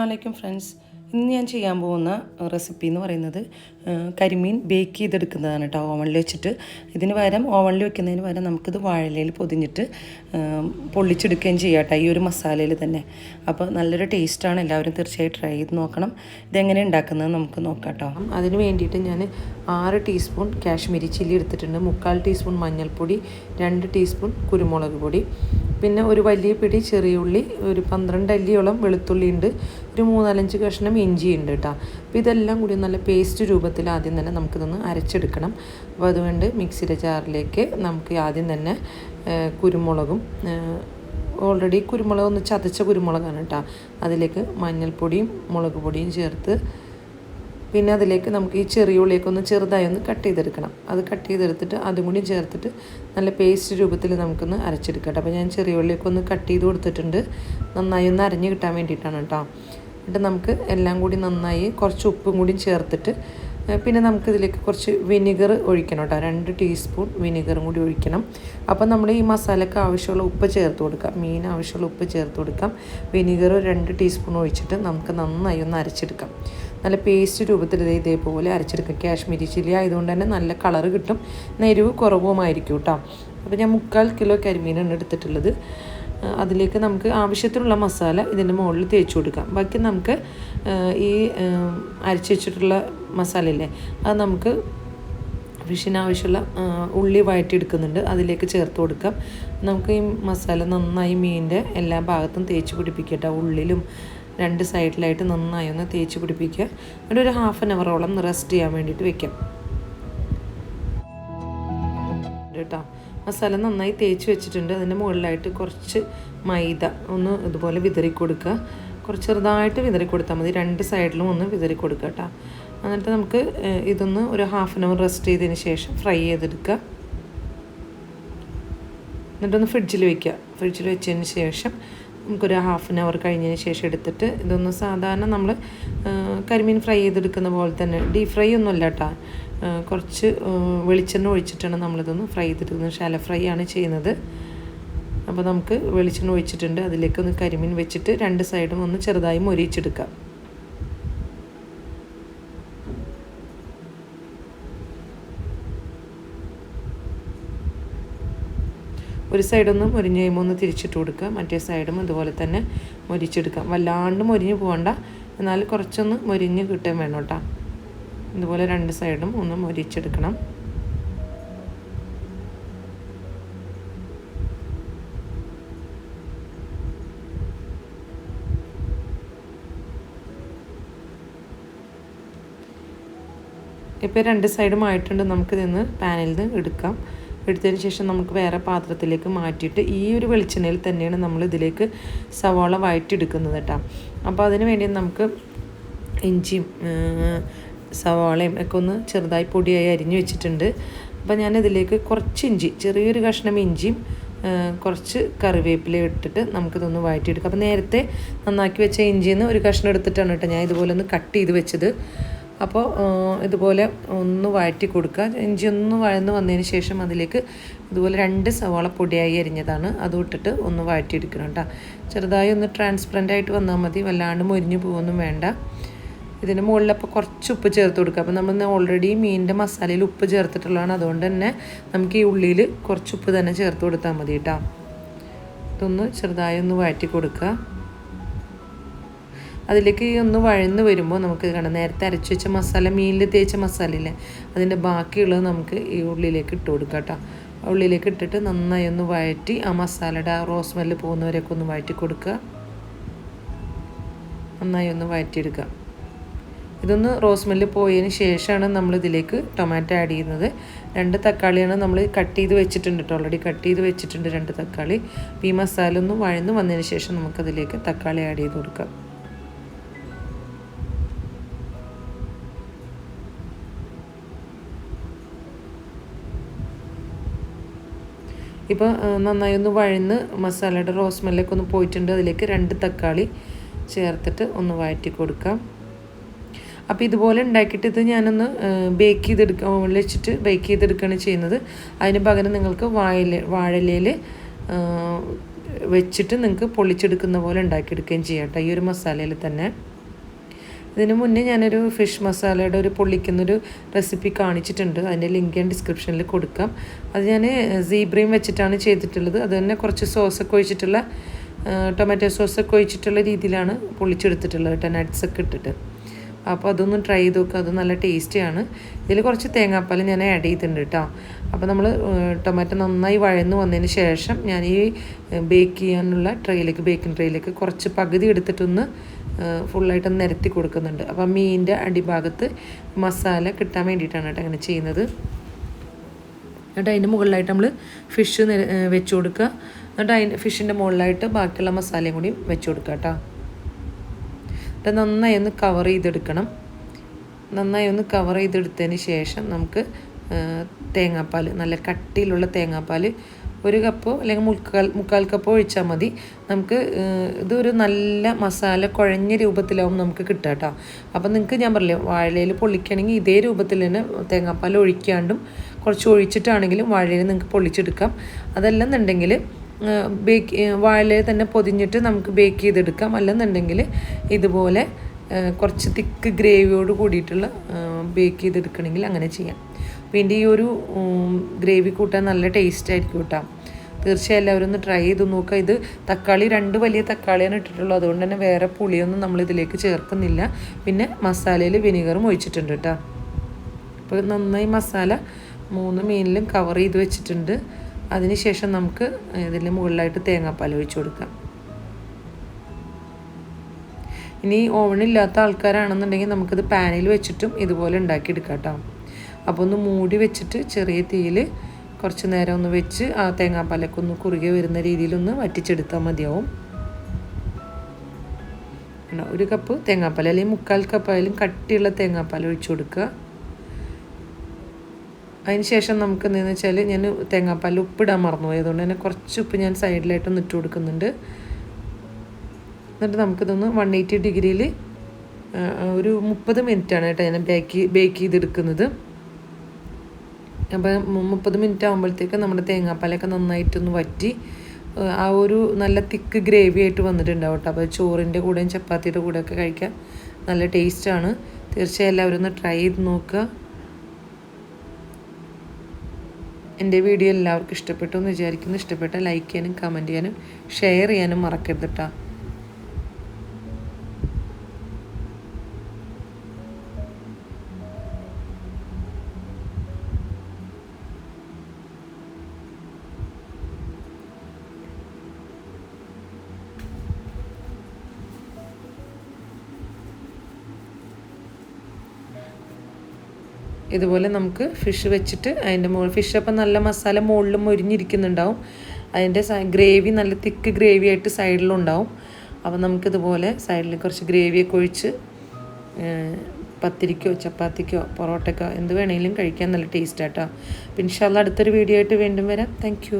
അസ്സലാമു ഫ്രണ്ട്സ്. ഇന്ന് ഞാൻ ചെയ്യാൻ പോകുന്ന റെസിപ്പി എന്ന് പറയുന്നത് കരിമീൻ ബേക്ക് ചെയ്തെടുക്കുന്നതാണ് കേട്ടോ, ഓവനിൽ വെച്ചിട്ട്. ഇതിന് പകരം ഓവനിൽ വെക്കുന്നതിന് പകരം നമുക്കിത് വാഴയിലയിൽ പൊതിഞ്ഞിട്ട് പൊള്ളിച്ചെടുക്കുകയും ചെയ്യാം കേട്ടോ, ഈ ഒരു മസാലയിൽ തന്നെ. അപ്പോൾ നല്ലൊരു ടേസ്റ്റാണ്, എല്ലാവരും തീർച്ചയായും ട്രൈ ചെയ്ത് നോക്കണം. ഇതെങ്ങനെ ഉണ്ടാക്കുന്നത് നമുക്ക് നോക്കാം കേട്ടോ. അതിന് വേണ്ടിയിട്ട് ഞാൻ 6 ടീസ്പൂൺ കാശ്മീരി ചില്ലി എടുത്തിട്ടുണ്ട്, 3/4 ടീസ്പൂൺ മഞ്ഞൾപ്പൊടി, 2 ടീസ്പൂൺ കുരുമുളക് പൊടി, പിന്നെ ഒരു വലിയ പിടി ചെറിയ ഉള്ളി, ഒരു 12 അല്ലിയോളം വെളുത്തുള്ളി ഉണ്ട്, ഒരു 3-4 കഷ്ണം ഇഞ്ചി ഉണ്ട് കേട്ടോ. അപ്പോൾ ഇതെല്ലാം കൂടി നല്ല പേസ്റ്റ് രൂപത്തിൽ ആദ്യം തന്നെ നമുക്കിതൊന്ന് അരച്ചെടുക്കണം. അപ്പോൾ അതുകൊണ്ട് മിക്സിയുടെ ജാറിലേക്ക് നമുക്ക് ആദ്യം തന്നെ കുരുമുളകും, ഓൾറെഡി കുരുമുളക് ഒന്ന് ചതച്ച കുരുമുളകാണ് കേട്ടോ, അതിലേക്ക് മഞ്ഞൾപ്പൊടിയും മുളക് പൊടിയും ചേർത്ത്, പിന്നെ അതിലേക്ക് നമുക്ക് ഈ ചെറിയ ഉള്ളിയൊക്കെ ഒന്ന് ചെറുതായി ഒന്ന് കട്ട് ചെയ്തെടുക്കണം. അത് കട്ട് ചെയ്തെടുത്തിട്ട് അതും കൂടി ചേർത്തിട്ട് നല്ല പേസ്റ്റ് രൂപത്തിൽ നമുക്കൊന്ന് അരച്ചെടുക്കട്ടെ. അപ്പോൾ ഞാൻ ചെറിയ ഉള്ളിയൊക്കെ ഒന്ന് കട്ട് ചെയ്ത് കൊടുത്തിട്ടുണ്ട്, നന്നായി ഒന്ന് അരഞ്ഞ് കിട്ടാൻ വേണ്ടിയിട്ടാണ് കേട്ടോ. എന്നിട്ട് നമുക്ക് എല്ലാം കൂടി നന്നായി കുറച്ച് ഉപ്പും കൂടി ചേർത്തിട്ട്, പിന്നെ നമുക്കിതിലേക്ക് കുറച്ച് വിനെഗർ ഒഴിക്കണം കേട്ടോ, 2 ടീസ്പൂൺ വിനെഗറും കൂടി ഒഴിക്കണം. അപ്പോൾ നമ്മൾ ഈ മസാലയ്ക്ക് ആവശ്യമുള്ള ഉപ്പ് ചേർത്ത് കൊടുക്കാം, മീൻ ആവശ്യമുള്ള ഉപ്പ് ചേർത്ത് കൊടുക്കാം. വിനെഗർ 2 ടീസ്പൂൺ ഒഴിച്ചിട്ട് നമുക്ക് നന്നായി ഒന്ന് അരച്ചെടുക്കാം. നല്ല പേസ്റ്റ് രൂപത്തിൽ ഇതേപോലെ അരച്ചെടുക്കാം. കാശ്മീരി ചില്ലി ആയതുകൊണ്ട് തന്നെ നല്ല കളറ് കിട്ടും, എരിവ് കുറവുമായിരിക്കും കേട്ടോ. അപ്പോൾ ഞാൻ 3/4 കിലോ കരിമീനാണ് എടുത്തിട്ടുള്ളത്. അതിലേക്ക് നമുക്ക് ആവശ്യത്തിനുള്ള മസാല ഇതിൻ്റെ മുകളിൽ തേച്ച് കൊടുക്കാം. ബാക്കി നമുക്ക് ഈ അരച്ച് വെച്ചിട്ടുള്ള മസാലയില്ലേ, അത് നമുക്ക് ഫിഷിന് ആവശ്യമുള്ള ഉള്ളി വഴറ്റിയെടുക്കുന്നുണ്ട്, അതിലേക്ക് ചേർത്ത് കൊടുക്കാം. നമുക്ക് ഈ മസാല നന്നായി മീനിൻ്റെ എല്ലാ ഭാഗത്തും തേച്ച് പിടിപ്പിക്കട്ടെ, ഉള്ളിലും 2 സൈഡിലായിട്ട് നന്നായി ഒന്ന് തേച്ച് പിടിപ്പിക്കുക. എന്നിട്ട് ഒരു 1/2 അവറോളം റെസ്റ്റ് ചെയ്യാൻ വേണ്ടിയിട്ട് വെക്കാം കേട്ടോ. മസാല നന്നായി തേച്ച് വെച്ചിട്ടുണ്ട്. അതിൻ്റെ മുകളിലായിട്ട് കുറച്ച് മൈദ ഒന്ന് ഇതുപോലെ വിതറി കൊടുക്കുക, കുറച്ച് ചെറുതായിട്ട് വിതറി കൊടുത്താൽ മതി, 2 സൈഡിലും ഒന്ന് വിതറി കൊടുക്കുക കേട്ടോ. എന്നിട്ട് നമുക്ക് ഇതൊന്ന് ഒരു 1/2 അവർ റെസ്റ്റ് ചെയ്തതിന് ശേഷം ഫ്രൈ ചെയ്തെടുക്കുക. എന്നിട്ടൊന്ന് ഫ്രിഡ്ജിൽ വയ്ക്കുക. ഫ്രിഡ്ജിൽ വെച്ചതിന് ശേഷം നമുക്കൊരു 1/2 അവർ കഴിഞ്ഞതിന് ശേഷം എടുത്തിട്ട് ഇതൊന്ന് സാധാരണ നമ്മൾ കരിമീൻ ഫ്രൈ ചെയ്തെടുക്കുന്ന പോലെ തന്നെ, ഡീപ് ഫ്രൈ ഒന്നുമല്ല കേട്ടോ, കുറച്ച് വെളിച്ചെണ്ണ ഒഴിച്ചിട്ടാണ് നമ്മളിതൊന്ന് ഫ്രൈ ചെയ്തെടുക്കുന്നത്. ഷാലോ ഫ്രൈ ആണ് ചെയ്യുന്നത്. അപ്പോൾ നമുക്ക് വെളിച്ചെണ്ണ ഒഴിച്ചിട്ടുണ്ട്, അതിലേക്കൊന്ന് കരിമീൻ വെച്ചിട്ട് 2 സൈഡും ഒന്ന് ചെറുതായി മൊരിയിച്ചെടുക്കാം. ഒരു സൈഡൊന്ന് മൊരിഞ്ഞ് കഴിയുമ്പോൾ ഒന്ന് തിരിച്ചിട്ട് കൊടുക്കുക, മറ്റേ സൈഡും ഇതുപോലെ തന്നെ മൊരിച്ചെടുക്കാം. വല്ലാണ്ട് മൊരിഞ്ഞ് പോകണ്ട, എന്നാൽ കുറച്ചൊന്ന് മൊരിഞ്ഞ് കിട്ടാൻ വേണം കേട്ടോ. ഇതുപോലെ 2 സൈഡും ഒന്ന് മൊരിച്ചെടുക്കണം. ഇപ്പോൾ 2 സൈഡും ആയിട്ടുണ്ട്. നമുക്കിതിന്ന് പാനിൽ നിന്ന് എടുക്കാം. എടുത്തതിന് ശേഷം നമുക്ക് വേറെ പാത്രത്തിലേക്ക് മാറ്റിയിട്ട് ഈ ഒരു വെളിച്ചെണ്ണയിൽ തന്നെയാണ് നമ്മൾ ഇതിലേക്ക് സവാള വഴറ്റിയെടുക്കുന്നത് കേട്ടോ. അപ്പോൾ അതിന് വേണ്ടി നമുക്ക് ഇഞ്ചിയും സവാളയും ഒക്കെ ഒന്ന് ചെറുതായി പൊടിയായി അരിഞ്ഞു വെച്ചിട്ടുണ്ട്. അപ്പോൾ ഞാനിതിലേക്ക് കുറച്ച് ഇഞ്ചി, ചെറിയൊരു കഷ്ണം ഇഞ്ചിയും കുറച്ച് കറിവേപ്പില ഇട്ടിട്ട് നമുക്കിതൊന്ന് വഴറ്റിയെടുക്കാം. അപ്പോൾ നേരത്തെ നന്നാക്കി വെച്ച ഇഞ്ചിയിൽ നിന്ന് ഒരു കഷ്ണം എടുത്തിട്ടാണ് കേട്ടോ ഞാൻ ഇതുപോലെ ഒന്ന് കട്ട് ചെയ്ത് വെച്ചത്. അപ്പോൾ ഇതുപോലെ ഒന്ന് വഴറ്റി കൊടുക്കുക. ഇഞ്ചി ഒന്ന് വഴന്ന് വന്നതിന് ശേഷം അതിലേക്ക് ഇതുപോലെ 2 സവാള പൊടിയായി അരിഞ്ഞതാണ്, അതും ഇട്ടിട്ട് ഒന്ന് വഴറ്റിയെടുക്കണം കേട്ടോ. ചെറുതായി ഒന്ന് ട്രാൻസ്പെറൻ്റ് ആയിട്ട് വന്നാൽ മതി, വല്ലാണ്ട് മൊരിഞ്ഞ് പോകുമൊന്നും വേണ്ട. ഇതിന് മുകളിലപ്പോൾ കുറച്ച് ഉപ്പ് ചേർത്ത് കൊടുക്കുക. അപ്പോൾ നമ്മൾ ഓൾറെഡി മീനിൻ്റെ മസാലയിൽ ഉപ്പ് ചേർത്തിട്ടുള്ളതാണ്, അതുകൊണ്ട് തന്നെ നമുക്ക് ഈ ഉള്ളിയിൽ കുറച്ച് ഉപ്പ് തന്നെ ചേർത്ത് കൊടുത്താൽ മതി കേട്ടോ. ഇതൊന്ന് ചെറുതായി ഒന്ന് വഴറ്റി കൊടുക്കുക. അതിലേക്ക് ഒന്ന് വഴന്ന് വരുമ്പോൾ നമുക്ക് കാണാം, നേരത്തെ അരച്ച് വെച്ച മസാല, മീനിൽ തേച്ച മസാല ഇല്ലേ, അതിൻ്റെ ബാക്കിയുള്ളത് നമുക്ക് ഈ ഉള്ളിലേക്ക് ഇട്ട് കൊടുക്കാം കേട്ടോ. ഉള്ളിലേക്ക് ഇട്ടിട്ട് നന്നായി ഒന്ന് വഴറ്റി ആ മസാലയുടെ റോസ് സ്മെല്ല് പോകുന്നവരെയൊക്കെ ഒന്ന് വഴറ്റി കൊടുക്കുക. നന്നായി ഒന്ന് വഴറ്റിയെടുക്കുക. ഇതൊന്ന് റോസ് സ്മെല്ല് പോയതിന് ശേഷമാണ് നമ്മളിതിലേക്ക് ടൊമാറ്റോ ആഡ് ചെയ്യുന്നത്. 2 തക്കാളിയാണ് നമ്മൾ കട്ട് ചെയ്ത് വെച്ചിട്ടുണ്ട് കേട്ടോ, ഓൾറെഡി കട്ട് ചെയ്ത് വെച്ചിട്ടുണ്ട് 2 തക്കാളി. അപ്പോൾ ഈ മസാല ഒന്ന് വഴന്ന് വന്നതിന് ശേഷം നമുക്കതിലേക്ക് തക്കാളി ആഡ് ചെയ്ത് കൊടുക്കാം. ഇപ്പോൾ നന്നായി ഒന്ന് വഴന്ന് മസാലയുടെ റോസ് സ്മെല്ലൊക്കെ ഒന്ന് പോയിട്ടുണ്ട്. അതിലേക്ക് 2 തക്കാളി ചേർത്തിട്ട് ഒന്ന് വഴറ്റി കൊടുക്കാം. അപ്പോൾ ഇതുപോലെ ഉണ്ടാക്കിയിട്ട് ഇത് ഞാനൊന്ന് ബേക്ക് ചെയ്തെടുക്കുക, ഓവനിൽ വെച്ചിട്ട് ബേക്ക് ചെയ്തെടുക്കുകയാണ് ചെയ്യുന്നത്. അതിന് പകരം നിങ്ങൾക്ക് വാഴയിലയിൽ വെച്ചിട്ട് നിങ്ങൾക്ക് പൊള്ളിച്ചെടുക്കുന്ന പോലെ ഉണ്ടാക്കിയെടുക്കുകയും ചെയ്യാം കേട്ടോ, ഈ ഒരു മസാലയിൽ തന്നെ. ഇതിന് മുന്നേ ഞാനൊരു ഫിഷ് മസാലയുടെ ഒരു പൊള്ളിക്കുന്നൊരു റെസിപ്പി കാണിച്ചിട്ടുണ്ട്. അതിൻ്റെ ലിങ്ക് ഞാൻ ഡിസ്ക്രിപ്ഷനിൽ കൊടുക്കാം. അത് ഞാൻ സീബ്രയും വെച്ചിട്ടാണ് ചെയ്തിട്ടുള്ളത്. അത് തന്നെ കുറച്ച് സോസൊക്കെ ഒഴിച്ചിട്ടുള്ള ടൊമാറ്റോ സോസൊക്കെ ഒഴിച്ചിട്ടുള്ള രീതിയിലാണ് പൊള്ളിച്ചെടുത്തിട്ടുള്ളത് കേട്ടോ, നട്ട്സൊക്കെ ഇട്ടിട്ട്. അപ്പോൾ അതൊന്ന് ട്രൈ ചെയ്ത് നോക്കുക, അത് നല്ല ടേസ്റ്റിയാണ്. ഇതിൽ കുറച്ച് തേങ്ങാപ്പാൽ ഞാൻ ആഡ് ചെയ്തിട്ടുണ്ട് കേട്ടോ. അപ്പോൾ നമ്മൾ ടൊമാറ്റോ നന്നായി വഴന്ന് വന്നതിന് ശേഷം ഞാൻ ഈ ബേക്ക് ചെയ്യാനുള്ള ബേക്കിംഗ് ട്രേയിലേക്ക് കുറച്ച് പകുതി എടുത്തിട്ടൊന്ന് ഫുള്ളായിട്ടൊന്ന് നിരത്തി കൊടുക്കുന്നുണ്ട്. അപ്പോൾ മീനിൻ്റെ അടിഭാഗത്ത് മസാല കിട്ടാൻ വേണ്ടിയിട്ടാണ് കേട്ടോ അങ്ങനെ ചെയ്യുന്നത്. എന്നിട്ട് അതിൻ്റെ മുകളിലായിട്ട് നമ്മൾ ഫിഷ് വെച്ച് കൊടുക്കുക. എന്നിട്ട് ഫിഷിൻ്റെ മുകളിലായിട്ട് ബാക്കിയുള്ള മസാലയും കൂടി വെച്ച് കൊടുക്കുക കേട്ടോ. എന്നിട്ട് നന്നായി ഒന്ന് കവർ ചെയ്തെടുക്കണം. നന്നായി ഒന്ന് കവർ ചെയ്തെടുത്തതിന് ശേഷം നമുക്ക് തേങ്ങാപ്പാൽ, നല്ല കട്ടിയിലുള്ള തേങ്ങാപ്പാൽ 1 കപ്പോ അല്ലെങ്കിൽ മുക്കാൽ കപ്പോ ഒഴിച്ചാൽ മതി. നമുക്ക് ഇതൊരു നല്ല മസാല കുഴഞ്ഞ രൂപത്തിലാവും നമുക്ക് കിട്ടുക കേട്ടോ. അപ്പം നിങ്ങൾക്ക് ഞാൻ പറഞ്ഞില്ലേ, വാഴയിലയിൽ പൊള്ളിക്കുകയാണെങ്കിൽ ഇതേ രൂപത്തിൽ തന്നെ തേങ്ങാപ്പാൽ ഒഴിക്കാണ്ടും കുറച്ച് ഒഴിച്ചിട്ടാണെങ്കിലും വാഴയിൽ നിങ്ങൾക്ക് പൊള്ളിച്ചെടുക്കാം. അതല്ലെന്നുണ്ടെങ്കിൽ വാഴയിലയിൽ തന്നെ പൊതിഞ്ഞിട്ട് നമുക്ക് ബേക്ക് ചെയ്തെടുക്കാം. അല്ലെന്നുണ്ടെങ്കിൽ ഇതുപോലെ കുറച്ച് തിക്ക് ഗ്രേവിയോട് കൂടിയിട്ടുള്ള ബേക്ക് ചെയ്തെടുക്കണമെങ്കിൽ അങ്ങനെ ചെയ്യാം. അപ്പോൾ ഇതിൻ്റെ ഈ ഒരു ഗ്രേവി കൂട്ടാൻ നല്ല ടേസ്റ്റ് ആയിരിക്കും കേട്ടോ. തീർച്ചയായും എല്ലാവരും ഒന്ന് ട്രൈ ചെയ്ത് നോക്കുക. ഇത് തക്കാളി 2 വലിയ തക്കാളിയാണ് ഇട്ടിട്ടുള്ളൂ, അതുകൊണ്ട് തന്നെ വേറെ പുളിയൊന്നും നമ്മളിതിലേക്ക് ചേർക്കുന്നില്ല. പിന്നെ മസാലയിൽ വിനെഗറും ഒഴിച്ചിട്ടുണ്ട് കേട്ടോ. അപ്പോൾ നന്നായി മസാല 3 മീനിലും കവർ ചെയ്ത് വെച്ചിട്ടുണ്ട്. അതിനുശേഷം നമുക്ക് ഇതിൻ്റെ മുകളിലായിട്ട് തേങ്ങാപ്പാൽ ഒഴിച്ച് കൊടുക്കാം. ഇനി ഓവണില്ലാത്ത ആൾക്കാരാണെന്നുണ്ടെങ്കിൽ നമുക്കിത് പാനിൽ വെച്ചിട്ടും ഇതുപോലെ ഉണ്ടാക്കിയെടുക്കാം കേട്ടോ. അപ്പോൾ ഒന്ന് മൂടി വെച്ചിട്ട് ചെറിയ തീയിൽ കുറച്ച് നേരം ഒന്ന് വെച്ച് ആ തേങ്ങാപ്പാലൊക്കെ ഒന്ന് കുറുകെ വരുന്ന രീതിയിലൊന്ന് വറ്റിച്ചെടുത്താൽ മതിയാവും. 1 കപ്പ് തേങ്ങാപ്പാൽ അല്ലെങ്കിൽ മുക്കാൽ കപ്പായാലും കട്ടിയുള്ള തേങ്ങാപ്പാൽ ഒഴിച്ചു കൊടുക്കുക. അതിന് ശേഷം നമുക്ക് എന്താണെന്ന് വെച്ചാൽ ഞാൻ തേങ്ങാപ്പാൽ ഉപ്പിടാൻ മറന്നുപോയി, അതുകൊണ്ട് തന്നെ കുറച്ച് ഉപ്പ് ഞാൻ സൈഡിലായിട്ടൊന്ന് ഇട്ട് കൊടുക്കുന്നുണ്ട്. എന്നിട്ട് നമുക്കിതൊന്ന് 180 ഡിഗ്രിയിൽ ഒരു 30 മിനിറ്റാണ് കേട്ടോ ഞാൻ ബേക്ക് ചെയ്തെടുക്കുന്നത്. അപ്പോൾ 30 മിനിറ്റ് ആകുമ്പോഴത്തേക്ക് നമ്മുടെ തേങ്ങാപ്പാലൊക്കെ നന്നായിട്ടൊന്ന് വറ്റി ആ ഒരു നല്ല തിക്ക് ഗ്രേവി ആയിട്ട് വന്നിട്ടുണ്ടാവും കേട്ടോ. അപ്പോൾ ചോറിൻ്റെ കൂടെയും ചപ്പാത്തിയുടെ കൂടെയൊക്കെ കഴിക്കാൻ നല്ല ടേസ്റ്റാണ്. തീർച്ചയായും എല്ലാവരും ഒന്ന് ട്രൈ ചെയ്ത് നോക്കുക. എൻ്റെ വീഡിയോ എല്ലാവർക്കും ഇഷ്ടപ്പെട്ടു എന്ന് വിചാരിക്കുന്നു. ഇഷ്ടപ്പെട്ടാൽ ലൈക്ക് ചെയ്യാനും കമൻറ്റ് ചെയ്യാനും ഷെയർ ചെയ്യാനും മറക്കരുത് കേട്ടോ. ഇതുപോലെ നമുക്ക് ഫിഷ് വെച്ചിട്ട് അതിൻ്റെ ഫിഷ് അപ്പം നല്ല മസാല മുകളിലും മൊരിഞ്ഞിരിക്കുന്നുണ്ടാവും. അതിൻ്റെ ഗ്രേവി നല്ല തിക്ക് ഗ്രേവി ആയിട്ട് സൈഡിലുണ്ടാവും. അപ്പം നമുക്കിതുപോലെ സൈഡിൽ കുറച്ച് ഗ്രേവിയൊക്കെ ഒഴിച്ച് പത്തിരിക്കോ ചപ്പാത്തിക്കോ പൊറോട്ടയ്ക്കോ എന്ത് വേണമെങ്കിലും കഴിക്കാൻ നല്ല ടേസ്റ്റാട്ടോ. അപ്പോൾ ഇൻഷാ അല്ലാഹ് അടുത്തൊരു വീഡിയോ ആയിട്ട് വീണ്ടും വരാം. താങ്ക്